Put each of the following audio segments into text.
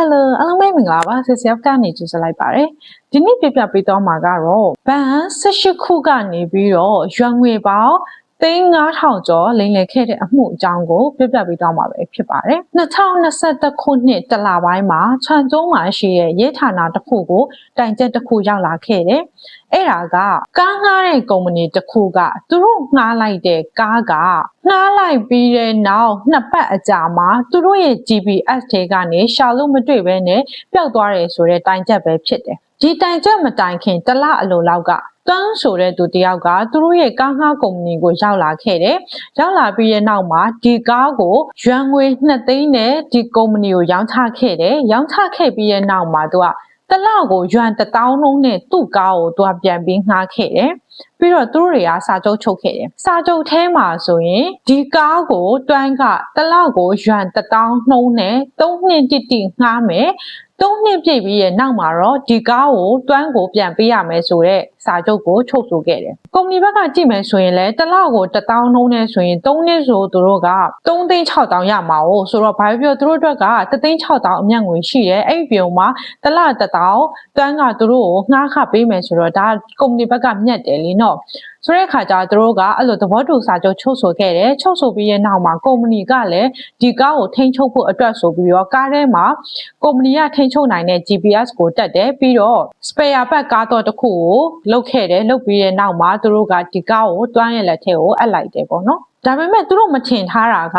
Hello အားလုံးပဲမင်္ဂလာပါ CCF ကနေကြိုဆိုလိုက်ပါတယ်ဒီနေ့ပြပြပေးတော့မှာကတော့ဘဏ်18ခုကနေပြီးတော့ရွှေငွေပေါင်း3,500ကျော်လိမ်လည်ခဲ့တဲ့အမှုအကြောင်းကိုပြပြပေးတော့မှာပဲဖြစ်ပါတယ်2021ခုနှစ်တလပိုင်းမှာခြံကျုံးမှာရှိတဲ့ရဲဌာနတစ်ခုကိုတိုင်ချက်တစ်ခုရောက်လာခဲ့တယ်အဲ့ဒါကကားငှားတဲ့ကုမ္ပဏီတစ်ခုကသူတို့ငှားလိုက်တဲ့ကားကငှားလိုက်ပြီးတဲ့နောက်နှစ်ပတ်အကြာမှာသူတို့ရဲ့ GPS ထဲကနေရှာလို့မတွေ့ဘဲနဲ့ပျောက်သွားတယ်ဆိုတဲ့တိုင်ချက်ပဲဖြစ်တယ်ဒီတိုင်ချက်မတိုင်ခင်တစ်လအလိုလောက်ကတန်းဆိုတဲ့သူတယောက်ကသူတို့ရဲ့ကားငှားကုမ္ပဏီကိုရောက်လာခဲ့တယ်။ရောက်လာပြီးတဲ့နောက်မှာဒီကားကိုရွှေငွေ2သိန်းနဲ့ဒီကုမ္ပဏီကိုရောင်းချခဲ့တယ်။ရောင်းချခဲ့ပြီးတဲ့နောက်မှာသူကတလကိုရွှန်1000လုံးနဲ့သူ့ကားကိုသူကပြန်ပြီးငှားခဲ့တယ်။ပြီးတော့သူတို့တွေကစာချုပ်ချုပ်ခဲ့တယ်။စာချုပ်ထဲမှာဆိုရင်ဒီကားကိုတွန်းကတလကိုရွှန်1000နှုန်းနဲ့3နှစ်တိငှားမယ်။3နှစ်ပြည့်ပြီးရဲ့နောက်မှာတော့ဒီကားကိုတွန်းကိုပြန်ပေးရမယ်ဆိုတဲ့စာချုပ်ကိုချုပ်ဆိုခဲ့တယ်။ကုမ္ပဏီဘက်ကကြည့်မယ်ဆိုရင်လည်းတစ်လကို1000နှုန်းနဲ့ဆိုရင်3နှစ်ဆိုသူတို့က3,600,000ရမှာ哦ဆိုတော့ဘာဖြစ်လို့သူတို့အတွက်က3,600,000အမြတ်ငွေရှိတယ်အဲ့ဒီပြုံမှာတစ်လ1000တွန်းကသူတို့ကိုငှားခပေးမယ်ဆိုတော့ဒါကုမ္ပဏီဘက်ကမြတ်တယ်လीနော်ဆိုတဲ့အခါကျသူတို့ကအဲ့လိုသဘောတူစာချုပ်ချုပ်ဆိုခဲ့တယ်ချုပ်ဆိုပြီးရဲ့နောက်မှာကုမ္ပဏီကလည်းဒီကားကိုထိန်းချုပ်ဖို့အတွက်ဆိုပြီးတော့ကားထဲမှာကုမ္ပဏီကထိန်းချုပ်နိုင်တဲ့ GPS ကိုတက်တယ်ပြီးတော့ spare part ကားတော့တစ်ခုကိုလုတ်ခဲ့တယ်လုတ်ပြီးရဲ့နောက်မှာသူတို့ကဒီကားကိုတွန်းရဲ့လက်ထဲကိုအပ်လိုက်တယ်ပေါ့နော်ဒါပေမဲ့သူတို့မထင်ထားတာက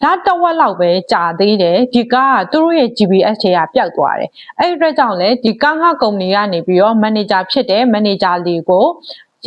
ဒါတဝက်လောက်ပဲကြာသေးတယ်ဒီကားကသူတို့ရဲ့ GPS ထဲကပျောက်သွားတယ်အဲ့ဒီအတွက်ကြောင့်လေဒီကားငှားကုမ္ပဏီကနေပြီးတော့ manager ဖြစ်တဲ့ manager လီကို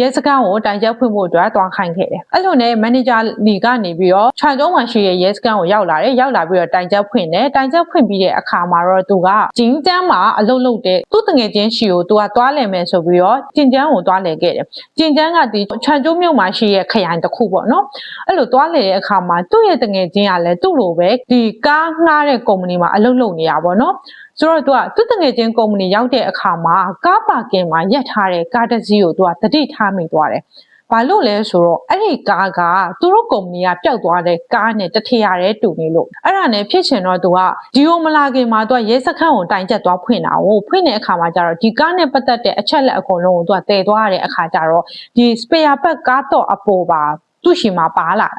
ရဲစခန်းကိုတိုင်ချက်ဖွင့်ဖို့အတွက်တွားခိုင်းခဲ့တယ်အဲ့လိုနဲ့ manager လီကနေပြီးတော့ခြံကျုံးမှာရှိတဲ့ရဲစခန်းကိုရောက်လာတယ်ရောက်လာပြီးတော့တိုင်ချက်ဖွင့်တယ်တိုင်ချက်ဖွင့်ပြီးတဲ့အခါမှာတော့သူကကျင်းကျန်းမှာအလုပ်လုပ်တဲ့သူ့တငယ်ချင်းရှိကိုသူကတွားလည်မယ်ဆိုပြီးတော့ကျင်းကျန်းကိုတွားလည်ခဲ့တယ်ကျင်းကျန်းကဒီခြံကျုံးမြို့မှာရှိတဲ့ခရိုင်တစ်ခုပေါ့နော်အဲ့လိုတွားလည်တဲ့အခါမှာသူ့ရဲ့တငယ်ချင်းကလည်းသူ့လိုပဲဒီကားငှားတဲ့ကုမ္ပဏီမှာအလုပ်လုပ်နေတာပေါ့နော်ဆိုတော့သူကသူ့တငယ်ချင်းကုမ္ပဏီရောက်တဲ့အခါမှာကားပါကင်မှာရပ်ထားတဲ့ကားတစ်စီးကိုသူကတတိထားမိသွားတယ်။ဘာလို့လဲဆိုတော့အဲ့ဒီကားကသူတို့ကုမ္ပဏီကပျောက်သွားတဲ့ကားနဲ့တထရရဲတူနေလို့အဲ့ဒါနဲ့ဖြစ်ချင်တော့သူကဒီယိုမလာခင်မှာသူကရဲစခန်းကိုတိုင်ချက်သွားဖွင့်တာကိုဖွင့်တဲ့အခါမှာကျတော့ဒီကားနဲ့ပတ်သက်တဲ့အချက်လက်အကုန်လုံးကိုသူကတည်သွားရတဲ့အခါကျတော့ဒီ spare part ကားတော့အပေါ်ပါသူ့ရှိမှာပါလာ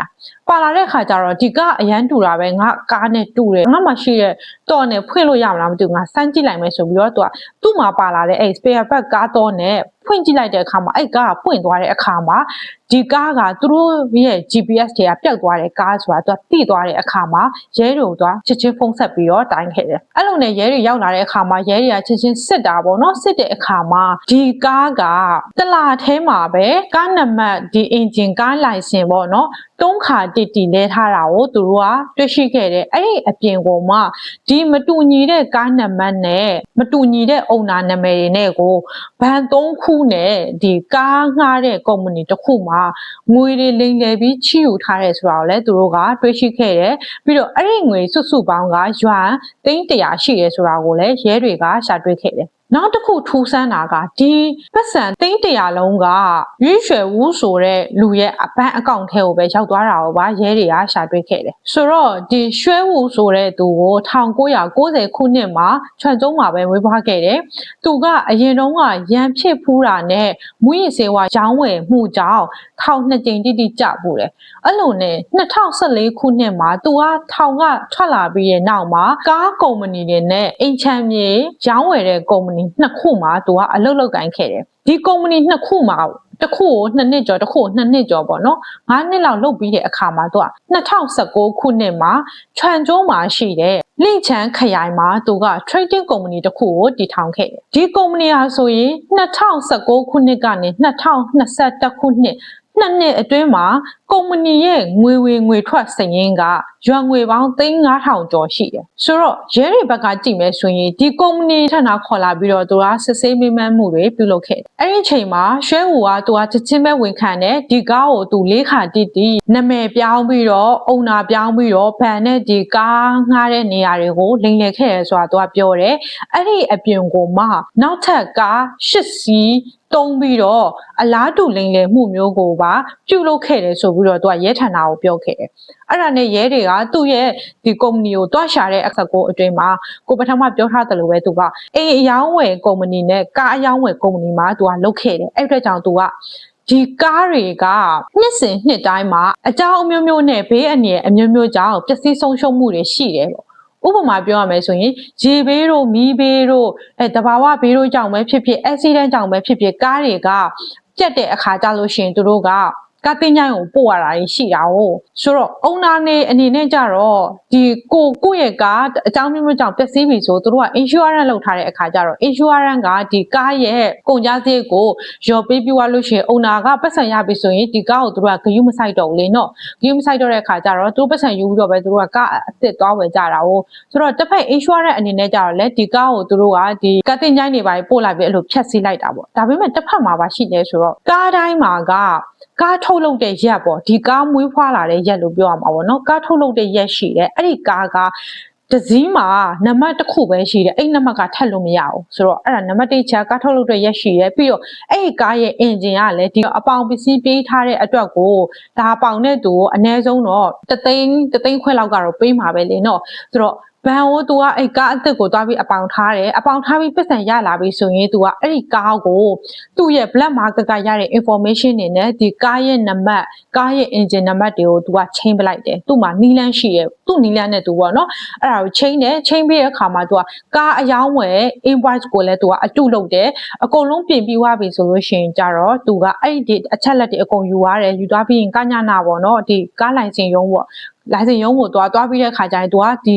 တဲ့အခါကျတော့ဒီကအရန်တူတာပဲငါကားနဲ့တူတယ်ငါမှရှိတဲ့တော့နဲ့ဖွင့်လို့ရမလားမသိဘူးငါစမ်းကြည့်လိုက်မယ်ဆိုပြီးတော့သူ့မှာပါလာတဲ့အဲ့ spare part ကားတော့နဲ့ဖွင့်ကြည့်လိုက်တဲ့အခါမှာအဲ့ကားကပွင့်သွားတဲ့အခါမှာဒီကားကသူတို့ရဲ့ GPS တွေကပျောက်သွားတဲ့ကားဆိုတာတိသွားတဲ့အခါမှာရဲတို့ချက်ချင်းဖုန်းဆက်ပြီးတော့တိုင်ခဲ့တယ်အဲ့လိုနဲ့ရဲတွေရောက်လာတဲ့အခါမှာရဲတွေကချက်ချင်းစစ်တာပေါ့နော်စစ်တဲ့အခါမှာဒီကားကတလာထဲမှာပဲကားနံပါတ်ဒီ engine ကားလိုင်စင်ပေါ့နော်တုံးခါတီလဲထားတာကိုသူတို့ကတွေ့ရှိခဲ့တယ်အဲ့ဒီအပြင်ကိုမှဒီမတူညီတဲ့ကားနံပါတ်နဲ့မတူညီတဲ့အုံနာနာမည်တွေနဲ့ကိုဘန်3ခုနဲ့ဒီကားငှားတဲ့ကုမ္ပဏီတစ်ခုမှာငွေတွေလိမ်လည်ပြီးချီယူထားတယ်ဆိုတာကိုလည်းသူတို့ကတွေ့ရှိခဲ့တယ်ပြီးတော့အဲ့ဒီငွေစုစုပေါင်းကယွမ်300ရှိတယ်ဆိုတာကိုလည်းရဲတွေကရှာတွေ့ခဲ့တယ်နောက်တစ်ခုထူးဆန်းတာကဒီပတ်စံ300လုံးကရွေးရွှေဦးဆိုတဲ့လူရဲ့ဘဏ်အကောင့်ထဲကိုပဲရောက်သွားတာကိုပါရဲတွေကရှာတွေ့ခဲ့တယ်ဆိုတော့ဒီရွှေဦးဆိုတဲ့သူကို1990ခုနှစ်မှာခြံကျုံးမှာပဲဝေးဖွားခဲ့တယ်သူကအရင်တုန်းကရန်ဖြစ်ဖူးတာနဲ့မွေးရစေဝါရောင်းဝယ်မှုကြောင့်ထောင်2ကြိမ်တိကျပူတယ်အဲ့လိုနဲ့2014ခုနှစ်မှာသူကထောင်ကထွက်လာပြီးရဲ့နောက်မှာကားကုမ္ပဏီတွေနဲ့အိမ်ချမ်းမြေရောင်းဝယ်တဲ့ကုမ္ပဏီ2ခုမှာသူကအလုပ်လုပ်ကိုင်ခဲ့တယ်ဒီကုမ္ပဏီ2ခုမှာတစ်ခုကို2နှစ်ကျော်တစ်ခုကို2နှစ်ကျော်ပေါ့နော်9နှစ်လောက်လုပ်ပြီးတဲ့အခါမှာသူက2019ခုနှစ်မှာခြံကျုံးမှာရှိတဲ့လိချန်ခရိုင်မှာသူက trading ကုမ္ပဏီတစ်ခုကိုတည်ထောင်ခဲ့တယ်ဒီကုမ္ပဏီဟာဆိုရင်2019ခုနှစ်ကနေ2021ခုနှစ်2နှစ်အတွင်းမှာကုမ္ပဏီရဲ့ငွေဝင်ငွေထွက်စာရင်းကရွှေငွေပေါင်း3,500ကျော်ရှိတယ်ဆိုတော့ရဲတွေဘက်ကကြည့်မယ်ဆိုရင်ဒီကုမ္ပဏီထနာခေါ်လာပြီးတော့သူကစစ်ဆေးမေးမြန်းမှုတွေပြုလုပ်ခဲ့တယ်အဲ့ဒီအချိန်မှာရွှေဟူကသူကချက်ချင်းပဲဝန်ခံတယ်ဒီကားကိုသူ၄ခါတိနာမည်ပြောင်းပြီးတော့အုံနာပြောင်းပြီးတော့ဗန်နဲ့ဒီကားငှားတဲ့နေရာတွေကိုလိမ်လည်ခဲ့ရဆိုတာသူကပြောတယ်အဲ့ဒီအပြင်ကိုမှနောက်ထပ်ကား8စီး တုံးပြီးတော့အလားတူလိမ်လည်မှုမျိုးကိုပါပြုလုပ်ခဲ့တယ်ဆိုပြီးတော့သူကရဲဌာနကိုပြောခဲ့တယ်။အဲ့ဒါနဲ့ရဲတွေကသူ့ရဲ့ဒီကုမ္ပဏီကိုတွားရှာတဲ့အခါကိုအတွင်းမှာကိုပထမပြောထားတယ်လို့ပဲသူကအိမ်အယောင်းဝယ်ကုမ္ပဏီနဲ့ကားအယောင်းဝယ်ကုမ္ပဏီမှာသူကလုပ်ခဲ့တယ်။အဲ့အတွက်ကြောင့်သူကဒီကားတွေကနှစ်စဉ်နှစ်တိုင်းမှာအကြောင်းအမျိုးမျိုးနဲ့ဘေးအန္တရာယ်အမျိုးမျိုးကြောင့်ပျက်စီးဆုံးရှုံးမှုတွေရှိတယ်ပေါ့။ဥပမာပြောရမယ်ဆိုရင်ရေဘေးတို့မီးဘေးတို့တဘာဝဘေးတို့ကြောင့်ပဲဖြစ်ဖြစ် accident ကြောင့်ပဲဖြစ်ဖြစ်ကားတွေကပြတ်တဲ့အခါကြလို့ရှိရင်သူတို့ကကားတင်ញိုင်းကိုပို့ရတာရှိတာ哦ဆိုတော့ owner နေအနေနဲ့ကြတော့ဒီကိုယ့်ရဲ့ကားအကြောင်းမျိုးကြောင့်ပျက်စီးပြီဆိုသူတို့က insurance လုပ်ထားတဲ့အခါကြတော့ insurance ကဒီကားရဲ့ကုန်ကျစရိတ်ကိုရော်ပေးပြီးသွားလို့ရှိရင် owner ကပတ်စံရပြီဆိုရင်ဒီကားကိုသူတို့ကဂရုမစိုက်တော့ဘူးလေနော်ဂရုမစိုက်တော့တဲ့အခါကြတော့သူတို့ပတ်စံယူပြီးတော့ပဲသူတို့ကကားအစ်စ်သွားဝယ်ကြတာ哦ဆိုတော့တစ်ဖက် insurance အနေနဲ့ကြတော့လေဒီကားကိုသူတို့ကဒီကားတင်ញိုင်းတွေပါပို့လိုက်ပြီးအဲ့လိုဖြတ်စီးလိုက်တာပေါ့ဒါပေမဲ့တစ်ဖက်မှာပါရှိနေဆိုတော့ကားတိုင်းမှာကကားထုတ်လုပ်တဲ့ရက်ပေါ့ဒီကားမွေးဖွားလာတဲ့ရက်လို့ပြောရမှာပေါ့နော်ကားထုတ်လုပ်တဲ့ရက်ရှိတယ်အဲ့ဒီကားကတစည်းမှာနံပါတ်တစ်ခုပဲရှိတယ်အဲ့နံပါတ်ကထပ်လို့မရဘူးဆိုတော့အဲ့ဒါနံပါတ်1ချက်ကားထုတ်လုပ်တဲ့ရက်ရှိတယ်ပြီးတော့အဲ့ဒီကားရဲ့အင်ဂျင်ကလည်းဒီအပေါင်ပစ္စည်းပေးထားတဲ့အတွက်ကိုဒါပေါင်တဲ့သူကိုအနည်းဆုံးတော့တသိန်းခွဲလောက်ကတော့ပေးမှာပဲလေနော်ဆိုတော့ဘန်ကိုသူကအဲ့ကားအစ်စ်ကိုတွားပြီးအပေါင်ထားတယ်အပေါင်ထားပြီးပတ်စံရလာပြီဆိုရင်သူကအဲ့ဒီကားကိုသူ့ရဲ့ black market ကရတဲ့ information တွေနဲ့ဒီကားရဲ့နံပါတ်ကားရဲ့ engine နံပါတ်တွေကိုသူကချိန်ပလိုက်တယ်သူ့မှာနီးလန်းရှိရဲ့သူ့နီးလန်းနဲ့သူပေါ့နော်အဲ့ဒါကိုချိန်တယ်ချိန်ပြီးတဲ့အခါမှာသူကကားအယောင်းဝယ် invoice ကိုလည်းသူကအတုလုပ်တယ်အကုန်လုံးပြင်ပြီးသွားပြီဆိုလို့ရှိရင်ကြတော့သူကအဲ့ဒီအချက်လက်တွေအကုန်ယူရတယ်ယူသွားပြီးရင်ကညနာပေါ့နော်ဒီကားလိုင်စင်ရုံးပေါ့လိုင်စင်ရုံးကိုသွားပြီးတဲ့အခါကျရင်သူကဒီ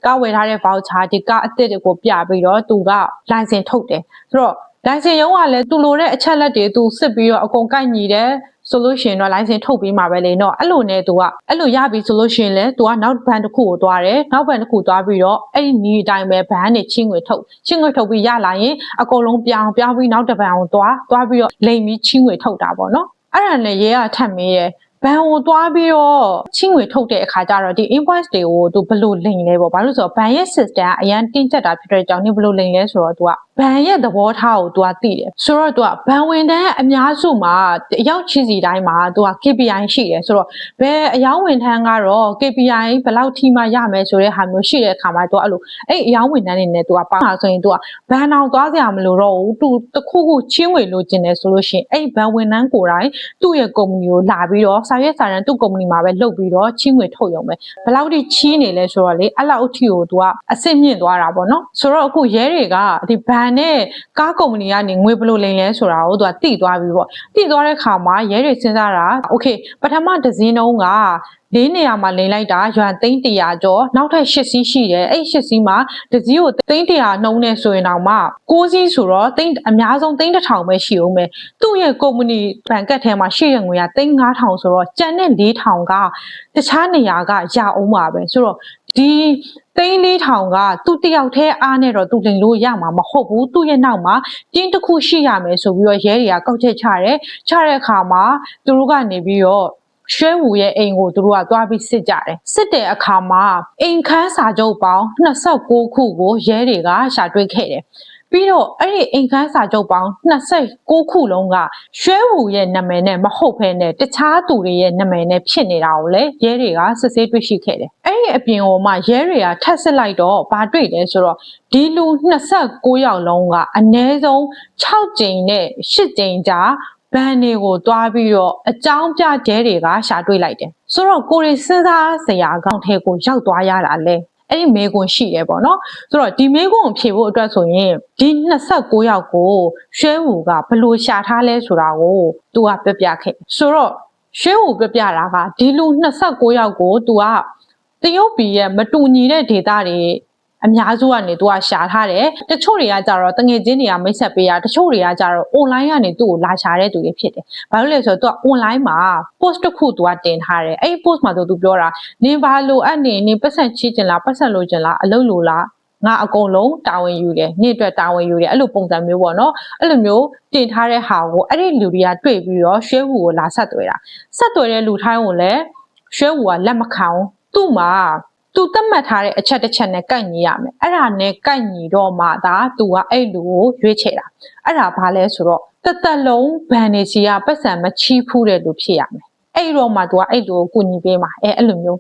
ကားဝယ်ထားတဲ့ voucher ဒီကားအသစ်တွေကိုပြပြီးတော့သူကလိုင်စင်ထုတ်တယ်ဆိုတော့လိုင်စင်ရုံးကလည်းသူလိုတဲ့အချက်လက်တွေသူစစ်ပြီးတော့အကုန်ကိုက်ညီတယ်ဆိုလို့ရှိရင်တော့လိုင်စင်ထုတ်ပြီးမှာပဲလေနော်အဲ့လိုနဲ့သူကအဲ့လိုရပြီဆိုလို့ရှိရင်လည်းသူကနောက်ဘန်တစ်ခုကိုသွားတယ်နောက်ဘန်တစ်ခုသွားပြီးတော့အဲ့ဒီနီးအတိုင်းပဲဘန်နဲ့ချင်းငွေထုတ်ပြီးရလာရင်အကုန်လုံးပြောင်းပြီးနောက်တစ်ဘန်ကိုသွားပြီးတော့လိမ်ပြီးချင်းငွေထုတ်တာပေါ့နော်အဲ့ဒါနဲ့ရဲကထပ်မေးတယ်ဘန်ကိုသွားပြီးတော့ချင်းငွေထုတ်တဲ့အခါကျတော့ဒီ invoice တွေကိုသူဘယ်လိုလိမ်လဲပေါ့ဘာလို့ဆိုတော့ဘန်ရဲ့ system ကအရန်တင်းကျပ်တာဖြစ်တဲ့ကြောင့်နေဘယ်လိုလိမ်လဲဆိုတော့သူကဘန်ရဲ့သဘောထားကိုသူကသိတယ်ဆိုတော့သူကဘန်ဝင်တန်းအများစုမှာအရောက်ချီစီတိုင်းမှာသူက KPI ရှိတယ်ဆိုတော့ဘယ်အယောင်းဝင်တန်းကတော့ KPI ဘယ်လောက်ထိမှရမယ်ဆိုတဲ့ဟာမျိုးရှိတဲ့အခါမှာသူကအဲ့လိုအဲ့အယောင်းဝင်တန်းတွေနဲ့သူကပေါင်းတာဆိုရင်သူကဘန်အောင်သွားစရာမလိုတော့ဘူးသူတခုခုချင်းဝေလိုချင်တယ်ဆိုလို့ရှိရင်အဲ့ဘန်ဝင်တန်းကိုယ်တိုင်သူ့ရဲ့ကုမ္ပဏီကိုလာပြီးတော့စာရွက်စာတမ်းသူ့ကုမ္ပဏီမှာပဲလုပ်ပြီးတော့ချင်းငွေထုတ်ရုံပဲဘယ်လောက်ထိချီးနေလဲဆိုတော့လေအဲ့လောက်အထိကိုသူကအဆင့်မြင့်သွားတာပေါ့နော်ဆိုတော့အခုရဲတွေကဒီဘန်နဲ့ကားကုမ္ပဏီကနေငွေဘယ်လိုလိမ်လဲဆိုတာကိုသူကတိသွားပြီပေါ့တိသွားတဲ့ခါမှာရဲတွေစဉ်းစားတာโอเคပထမတစ်စင်းတုံးက၄နေရာမှာလိမ်လိုက်တာရွာသိန်း100ကျော်နောက်ထပ်8စီးရှိတယ်အဲ့8စီးမှာတစ်စီးကိုသိန်း100နှုံးနေဆိုရင်တော့မှ6စီးဆိုတော့သိန်းအများဆုံးသိန်း1000ပဲရှိအောင်ပဲသူ့ရဲ့ကုမ္ပဏီဘဏ်ကတ်ထဲမှာရှိတဲ့ငွေကသိန်း9000ဆိုတော့ကျန်တဲ့4000ကတခြားနေရာကရအောင်ပါပဲဆိုတော့ဒီသိန်း4000ကသူ့တယောက်တည်းအားနဲ့တော့သူလိမ်လို့ရမှာမဟုတ်ဘူးသူ့ရဲ့နောက်မှာတင်းတစ်ခုရှိရမယ်ဆိုပြီးတော့ရဲတွေကကောက်ချက်ချတဲ့အခါမှာသူတို့ကနေပြီးတော့ရွှဲဝူရဲ့အိမ်ကိုသူတို့ကသွားပြီးစစ်ကြတယ်စစ်တဲ့အခါမှာအိမ်ခန်းစာချုပ်ပေါင်း26ခုကိုရဲတွေကရှာတွေ့ခဲ့တယ်ပြီးတော့အဲ့ဒီအိမ်ခန်းစာချုပ်ပေါင်း26ခုလုံးကရွှဲဝူရဲ့နာမည်နဲ့မဟုတ်ဘဲနဲ့တခြားသူတွေရဲ့နာမည်နဲ့ဖြစ်နေတာကိုလည်းရဲတွေကစစ်ဆေးတွေ့ရှိခဲ့တယ်အဲ့ဒီအပြင်ကိုမှရဲတွေကထပ်စစ်လိုက်တော့ဘာတွေ့လဲဆိုတော့ဒီလူ26ယောက်လုံးကအနည်းဆုံး6ကြိမ်နဲ့8ကြိမ်ကြာဘန်တွေကိုတွားပြီးတော့အကြောင်းပြကျဲတွေကရှာတွေ့လိုက်တယ်ဆိုတော့ကိုရီစဉ်းစားစရာကောင်းထဲကိုရောက်သွားရတာလဲအဲ့ဒီမေကွန်ရှိတယ်ပေါ့နော်ဆိုတော့ဒီမေကွန်ကိုဖြေဖို့အတွက်ဆိုရင်ဒီ26ယောက်ကိုရွှဲဝူကဘယ်လိုရှာထားလဲဆိုတာကိုသူကပြပြခဲ့ဆိုတော့ရွှဲဝူပြပြတာကဒီလူ26ယောက်ကိုသူကတရုတ်ပြည်ရဲ့မတူညီတဲ့ဒေသတွေအများစုကနေသူကရှာထားတယ်တချို့တွေကကြတော့တငယ်ချင်းတွေကမိတ်ဆက်ပေးရတချို့တွေကကြတော့ online ကနေသူ့ကိုလာရှာတဲ့သူတွေဖြစ်တယ်ဘာလို့လဲဆိုတော့သူက online မှာ post တစ်ခုသူကတင်ထားတယ်အဲ့ဒီ post မှာသူပြောတာနင်ဘာလိုအပ်နေနင်ပတ်စံချီးကျင်လားပတ်စံလိုချင်လားအလုပ်လိုလားငါအကုန်လုံးတာဝန်ယူတယ်နေ့အတွက်တာဝန်ယူတယ်အဲ့လိုပုံစံမျိုးပေါ့နော်အဲ့လိုမျိုးတင်ထားတဲ့ဟာကိုအဲ့ဒီလူတွေကတွေ့ပြီးတော့ရွှဲဝူကိုလာဆက်သွဲတာဆက်သွဲတဲ့လူထိုင်းကိုလည်းရွှဲဝူကလက်မခံသူ့မှာ သူသတ်မှတ်ထားတဲ့အချက်တစ်ချက်နဲ့ကိုက်ညီရမယ်အဲ့ဒါနဲ့ကိုက်ညီတော့မှဒါသူကအဲ့လူကိုရွေးချယ်တာအဲ့ဒါဘာလဲဆိုတော့တသက်လုံးဘန်နေစီကပတ်စံမချီးဖူးတဲ့လူဖြစ်ရမယ်အဲ့တော့မှသူကအဲ့လူကိုကူညီပေးမှာအဲ့လိုမျိုး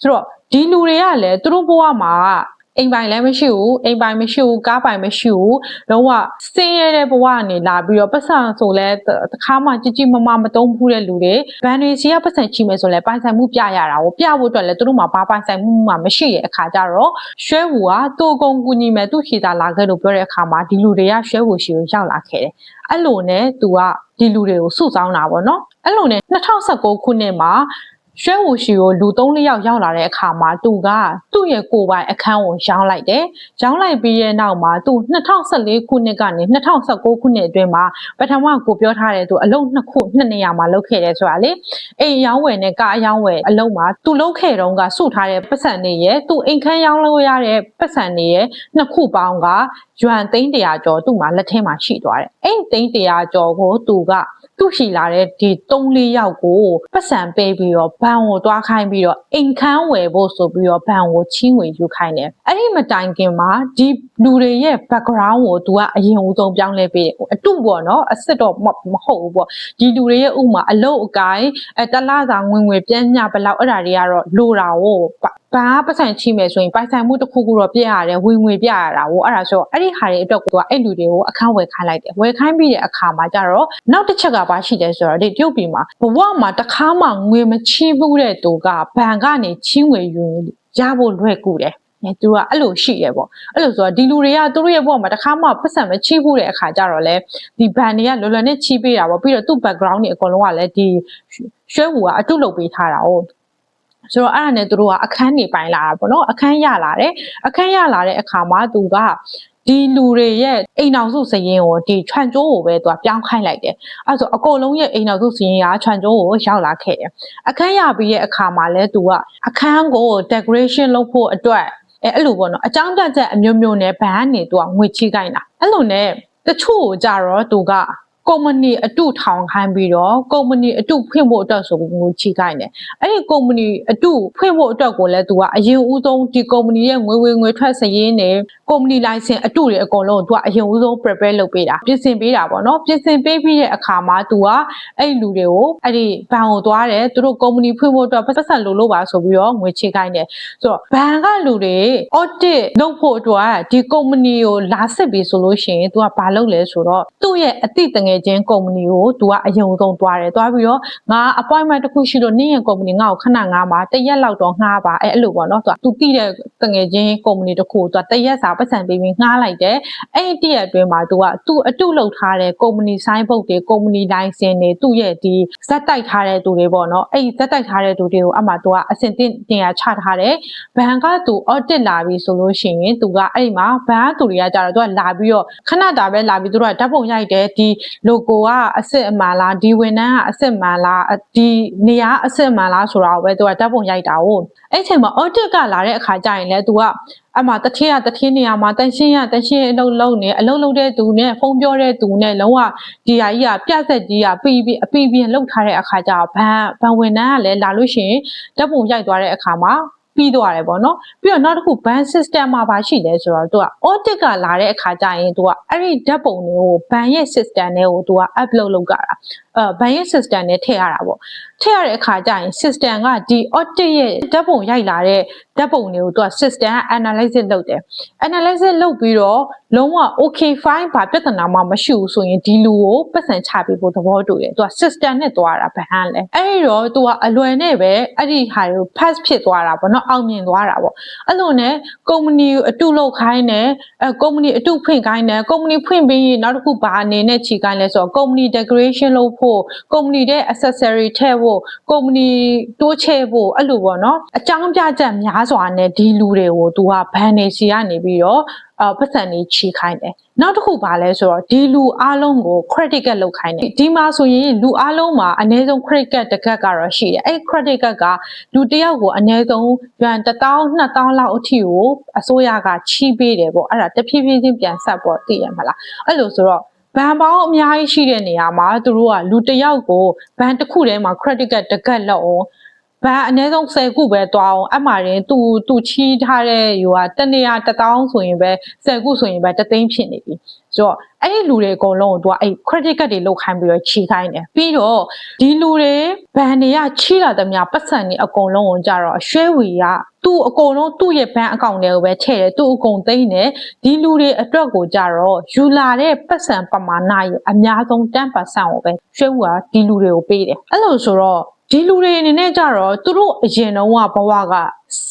ဆိုတော့ဒီလူတွေကလည်းသူတို့ဘဝမှာအိမ်ပိုင်လည်းမရှိဘူးအိမ်ပိုင်မရှိဘူးကားပိုင်မရှိဘူးလုံးဝစင်းရဲတဲ့ဘဝကနေလာပြီးတော့ပတ်စံဆိုလဲတခါမှကြည်ကြည်မမတုံးဘူးတဲ့လူတွေဘန်တွေစီကပတ်စံချီမယ်ဆိုလဲပိုင်ဆိုင်မှုပြရတာကိုပြဖို့အတွက်လဲသူတို့မှာဘာပိုင်ဆိုင်မှုမှမရှိတဲ့အခါကျတော့ရွှဲဝူကသူ့အကုန်ကူညီမယ်သူ့ခီတာလာခဲ့လို့ပြောတဲ့အခါမှာဒီလူတွေကရွှဲဝူရှိကိုရောက်လာခဲ့တယ်အဲ့လိုနဲ့သူကဒီလူတွေကိုစုဆောင်းတာပေါ့နော်အဲ့လိုနဲ့2019ခုနှစ်မှာရွှဲဝူရှိကိုလူ3-4ယောက်ရောက်လာတဲ့အခါမှာသူကသူ့ရဲ့ကိုယ်ပိုင်အခန်းကိုရောင်းလိုက်တယ်။ရောင်းလိုက်ပြီးရဲ့နောက်မှာသူ2014ခုနှစ်ကနေ2019ခုနှစ်အတွင်းမှာပထမကိုပြောထားတဲ့သူအလုပ်2နေရာမှာလုပ်ခဲ့တယ်ဆိုတာလေ။အိမ်ရောင်းဝယ်နဲ့ကားရောင်းဝယ်အလုပ်မှာသူလုပ်ခဲ့တုန်းကစုထားတဲ့ပတ်စံတွေရဲ့သူအိမ်ခန်းရောင်းလို့ရတဲ့ပတ်စံတွေရဲ့2ခုပေါင်းကယွမ်300ကျော်သူ့မှာလက်ထဲမှာရှိသွားတယ်။အဲ့300ကျော်ကိုသူကသူ့ရှိလာတဲ့ဒီ3-4ယောက်ကိုပတ်စံပေးပြီးတော့ဘန်ကိုတွားခိုင်းပြီးတော့အိမ်ခန်းဝယ်ဖို့ဆိုပြီးတော့ဘန်ကိုချင်းငွေယူခိုင်းတယ်အဲ့ဒီမတိုင်ခင်မှာဒီလူတွေရဲ့ background ကိုသူကအရင်ဦးဆုံးပြောင်းလဲပေးတယ်အတုပေါ့နော်အစ်စ်တော့မဟုတ်ဘူးပေါ့ဒီလူတွေရဲ့ဥမာအလုပ်အကိုင်းတလစာငွေပြန်ညဘလောက်အဲ့ဒါတွေကတော့လိုတာကိုဘာပတ်စံချိမယ်ဆိုရင်ပိုင်ဆိုင်မှုတစ်ခုခုတော့ပြရရတယ်ဝင်ငွေပြရတာကိုအဲ့ဒါဆိုအဲ့ဒီဟာတွေအတွက်ကိုသူကအဲ့လူတွေကိုအခန်းဝယ်ခိုင်းလိုက်တယ်ဝယ်ခိုင်းပြီးတဲ့အခါမှာကျတော့နောက်တစ်ချက်ကဘာရှိလဲဆိုတော့ဒီတရုတ်ပြည်မှာဘဝမှာတစ်ခါမှငွေမချီးဘူးတဲ့သူကဘဏ်ကနေချီးငွေယူရဖို့လွယ်ကူတယ်သူကအဲ့လိုရှိရပေါ့အဲ့လိုဆိုတော့ဒီလူတွေကသူတို့ရဲ့ဘဝမှာတစ်ခါမှပတ်စံမချီးဘူးတဲ့အခါကျတော့လေဒီဘဏ်တွေကလွယ်လွယ်နဲ့ချီးပေးတာပေါ့ပြီးတော့သူ့ background တွေအကုန်လုံးကလည်းဒီရွှဲဝူကအတုလုပ်ပေးထားတာ哦ဆိုတော့အဲ့ဒါနဲ့သူတို့ကအခန်းနေပိုင်လာတာပေါ့နော်အခန်းရလာတယ်အခန်းရလာတဲ့အခါမှာသူကဒီလူတွေရဲ့အိမ်နောက်စုစရင်ကိုဒီခြံကျိုးကိုပဲသူကပြောင်းခိုင်းလိုက်တယ်အဲ့ဆိုအကုန်လုံးရဲ့အိမ်နောက်စုစရင်ကခြံကျိုးကိုရောက်လာခဲ့တယ်အခန်းရပြီးရဲ့အခါမှာလဲသူကအခန်းကို decoration လုပ်ဖို့အတွက်အဲ့လိုပေါ့နော်အကြောင်းပြချက်အမျိုးမျိုးနဲ့ဘဏ်ကနေသူကငွေချီးခိုင်းတာအဲ့လိုနဲ့တချို့ကိုကြတော့သူကကုမ္ပဏီအတုထောင်ခိုင်းပြီးတော့ကုမ္ပဏီအတုဖွင့်ဖို့အတွက်ဆိုပြီးငွေချီးခိုင်းတယ်အဲ့ဒီကုမ္ပဏီအတုဖွင့်ဖို့အတွက်ကိုလည်းသူကအရင်ဦးဆုံးဒီကုမ္ပဏီရဲ့ငွေထွက်စရင်းနဲ့ကုမ္ပဏီလိုင်စင်အတုတွေအကုန်လုံးသူကအရင်ဦးဆုံး prepare လုပ်ပေးတာပြင်ဆင်ပေးတာပေါ့နော်ပြင်ဆင်ပေးပြီးတဲ့အခါမှာသူကအဲ့လူတွေကိုအဲ့ဒီဘဏ်ကိုသွားတယ်သူတို့ကုမ္ပဏီဖွင့်ဖို့အတွက်ပတ်စံလို့ပါဆိုပြီးတော့ငွေချီးခိုင်းတယ်ဆိုတော့ဘဏ်ကလူတွေ audit လုပ်ဖို့အတွက်ဒီကုမ္ပဏီကိုလာစစ်ပြီးဆိုလို့ရှိရင်သူကဘာလုပ်လဲဆိုတော့သူ့ရဲ့အတိတငယ်ချင်းကုမ္ပဏီကိုသူကအရင်ဆုံးသွားတယ်သွားပြီးတော့ငါ appointment တစ်ခုရှိလို့နေ့ရက်ကုမ္ပဏီငါ့ကိုခဏငါပါတရက်လောက်တော့ငှားပါအဲ့လိုပေါ့နော်သူတည်တဲ့တငယ်ချင်းကုမ္ပဏီတစ်ခုကိုသူတရက်စာပတ်စံပေးပြီးငှားလိုက်တယ်အဲ့ဒီတရက်အတွင်းမှာသူအတုလုပ်ထားတဲ့ကုမ္ပဏီဆိုင်းဘုတ်တွေကုမ္ပဏီလိုင်စင်တွေသူ့ရဲ့ဒီဇက်တိုက်ထားတဲ့သူတွေပေါ့နော်အဲ့ဒီဇက်တိုက်ထားတဲ့သူတွေကိုအမှသူကအစင်တင်ရချထားတယ်ဘဏ်ကသူ audit လာပြီဆိုလို့ရှိရင်သူကအဲ့ဒီမှာဘဏ်ကသူတွေကကြတော့သူကလာပြီးတော့ခဏတာပဲလာပြီးသူတို့ကဓာတ်ပုံရိုက်တယ်ဒီ logo ကအစ်စ်အမှန်လားဒီဝန်ထမ်းကအစ်စ်မှန်လားဒီနေရာအစ်စ်မှန်လားဆိုတာကိုပဲသူကဓာတ်ပုံရိုက်တာ哦အဲ့ချိန်မှာ audit ကလာတဲ့အခါကျရင်လည်းသူကအမှတထင်းနေရာမှာတန်ရှင်းအလုပ်လုပ်နေအလုပ်လုပ်တဲ့သူနဲ့ဖုန်းပြောတဲ့သူနဲ့လုံးဝဒီဟာကြီးကပြဆက်ကြီးကပြီးအပြီးပြင်လုပ်ထားတဲ့အခါကျတော့ဘန်ဝန်ထမ်းကလည်းလာလို့ရှိရင်ဓာတ်ပုံရိုက်သွားတဲ့အခါမှာပြီးသွားတယ်ပေါ့နော်ပြီးတော့နောက်တစ်ခု ban system မှာပါရှိလဲဆိုတော့သူက audit ကလာတဲ့အခါကျရင်သူကအဲ့ဒီဓာတ်ပုံတွေကို ban ရဲ့ system တွေကိုသူက upload လုပ်ကြတာban ရဲ့ system နဲ့ထည့်ရတာပေါ့ထည့်ရတဲ့အခါကျရင် system ကဒီ audit ရဲ့ဓာတ်ပုံရိုက်လာတဲ့ဓာတ်ပုံတွေကိုသူက system က analysis လုပ်တယ် analysis လုပ်ပြီးတော့လုံးဝ okay fine ဘာပြဿနာမှမရှိဘူးဆိုရင်ဒီလူကိုပတ်စံချပေးဖို့သဘောတူတယ်သူက system နဲ့သွားတာဘာလဲအဲ့ဒီတော့သူကအလွယ်နဲ့ပဲအဲ့ဒီဟာကို pass ဖြစ်သွားတာပေါ့နော်အောင်မြင်သွားတာပေါ့အဲ့လိုနဲ့ကုမ္ပဏီအတုလုပ်ခိုင်းတယ်ကုမ္ပဏီအတုဖွင့်ခိုင်းတယ်ကုမ္ပဏီဖွင့်ပြီးနောက်တစ်ခုဘာအနေနဲ့ချီခိုင်းလဲဆိုတော့ကုမ္ပဏီ decoration လုပ်ဖို့ကုမ္ပဏီရဲ့ accessory ထည့်ဖို့ကုမ္ပဏီတိုးချဲ့ဖို့အဲ့လိုပေါ့နော်အကြောင်းပြချက်များစွာနဲ့ဒီလူတွေကိုသူကဘန်နေစီကနေပြီးတော့ပတ်စံနေချီခိုင်းတယ်နောက်တစ်ခုပါလဲဆိုတော့ဒီလူအားလုံးကို credit card လုပ်ခိုင်းတယ်ဒီမှာဆိုရင်လူအားလုံးမှာအနည်းဆုံး credit card တစ်ကတ်ကတော့ရှိတယ်အဲ့ credit card ကလူတစ်ယောက်ကိုအနည်းဆုံးရွမ်1000-2000လောက်အထိကိုအစိုးရကချီးပေးတယ်ပေါ့အဲ့ဒါတဖြည်းဖြည်းချင်းပြန်ဆက်ပေါ့သိရမလားအဲ့လိုဆိုတော့ဘဏ်ပေါင်းအများကြီးရှိတဲ့နေရာမှာသူတို့ကလူတစ်ယောက်ကိုဘဏ်တစ်ခုထဲမှာ credit card တစ်ကတ်လောက်အောင်ဘ ဘန်အနည်းဆုံး10ခုပဲသွားအောင်အမှရင်သူချီးထားတဲ့ယူကတနေရာ1000ဆိုရင်ပဲ10ခုဆိုရင်ပဲ3သိန်းဖြစ်နေပြီဆိုတော့အဲ့ဒီလူတွေအကုန်လုံးကိုသူကအဲ့ credit card တွေလုတ်ခိုင်းပြီးတော့ချီခိုင်းတယ်ပြီးတော့ဒီလူတွေဘန်တွေကချီလာတဲ့များပတ်စံတွေအကုန်လုံးကိုကြတော့ရွှဲဝီကသူ့အကုန်လုံးသူ့ရဲ့ဘန်အကောင့်တွေကိုပဲထည့်တယ်သူ့အကုန်သိမ်းတယ်ဒီလူတွေအတွက်ကိုကြတော့ယူလာတဲ့ပတ်စံပမာဏရဲ့အများဆုံး10%ကိုပဲရွှဲဝီကဒီလူတွေကိုပေးတယ်အဲ့လိုဆိုတော့ဒီလူတွေအနေနဲ့ကြတော့သူတို့အရင်တုန်းကဘဝက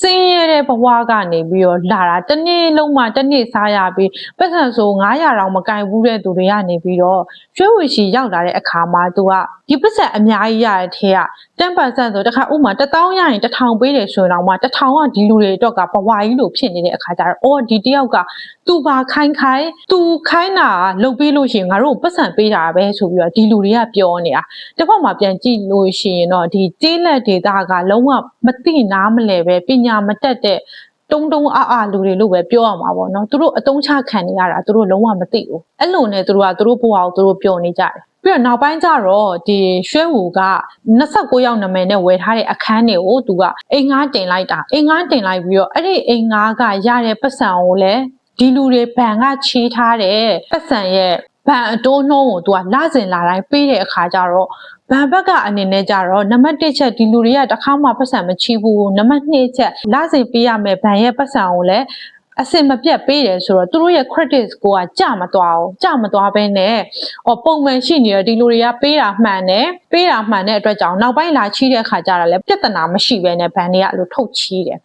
စင်းရဲတဲ့ဘဝကနေပြီးတော့လာတာတစ်နေ့လုံးမှတစ်နေ့စားရပြီးပတ်စံဆို900တောင်မကင်ဘူးတဲ့သူတွေကနေပြီးတော့ရွှေဝီရှိရောက်လာတဲ့အခါမှာသူကဒီပတ်စံအများကြီးရတဲ့ထဲက10%ဆိုတခါဥမာ1000ရရင်1000ပေးတယ်ဆိုရင်တော့မှ1000ကဒီလူတွေအတွက်ကဘဝကြီးလို့ဖြစ်နေတဲ့အခါကျတော့အော်ဒီတယောက်ကသူပါခိုင်းသူခိုင်းတာလုတ်ပေးလို့ရှိရင်ငါတို့ပတ်စံပေးတာပဲဆိုပြီးတော့ဒီလူတွေကပြောနေတာတစ်ဖက်မှာပြန်ကြည့်လို့ရှိရင်တော့ဒီကျေးလက်ဒေတာကလုံးဝမသိနားမလဲပဲပညာမတတ်တဲ့တုံးလူတွေလို့ပဲပြောရမှာပေါ့နော်သူတို့အတုံးချခံနေရတာသူတို့လုံးဝမသိဘူးအဲ့လိုနဲ့သူတို့ကသူတို့ဘဝကိုသူတို့ပြောနေကြတယ်ပြီးတော့နောက်ပိုင်းကျတော့ဒီရွှဲဝူက29ယောက်နာမည်နဲ့ဝယ်ထားတဲ့အခန်းတွေကိုသူကအိမ်ငါးတင်လိုက်တာအိမ်ငါးတင်လိုက်ပြီးတော့အဲ့ဒီအိမ်ငါးကရတဲ့ပတ်စံကိုလည်းဒီလူတွေဘန်ကချီးထားတဲ့ပတ်စံရဲ့ဘန်အတိုးနှုံးကိုသူကလစဉ်လာတိုင်းပေးတဲ့အခါကျတော့ဘန်ဘက်ကအနေနဲ့ကြတော့နံပါတ်1ချက်ဒီလူတွေကတစ်ခါမှပတ်စံမချီးဘူးနံပါတ်2ချက်လစဉ်ပေးရမယ်ဘန်ရဲ့ပတ်စံကိုလည်းအစင်မပြတ်ပေးတယ်ဆိုတော့သူတို့ရဲ့ credit score ကကျမသွားဘဲနဲ့ပုံမှန်ရှိနေတော့ဒီလူတွေကပေးတာမှန်တဲ့အတွက်ကြောင့်နောက်ပိုင်းလာချီးတဲ့အခါကျတော့လည်းပြဿနာမရှိဘဲနဲ့ဘန်တွေကအဲ့လိုထုတ်ချီးတယ်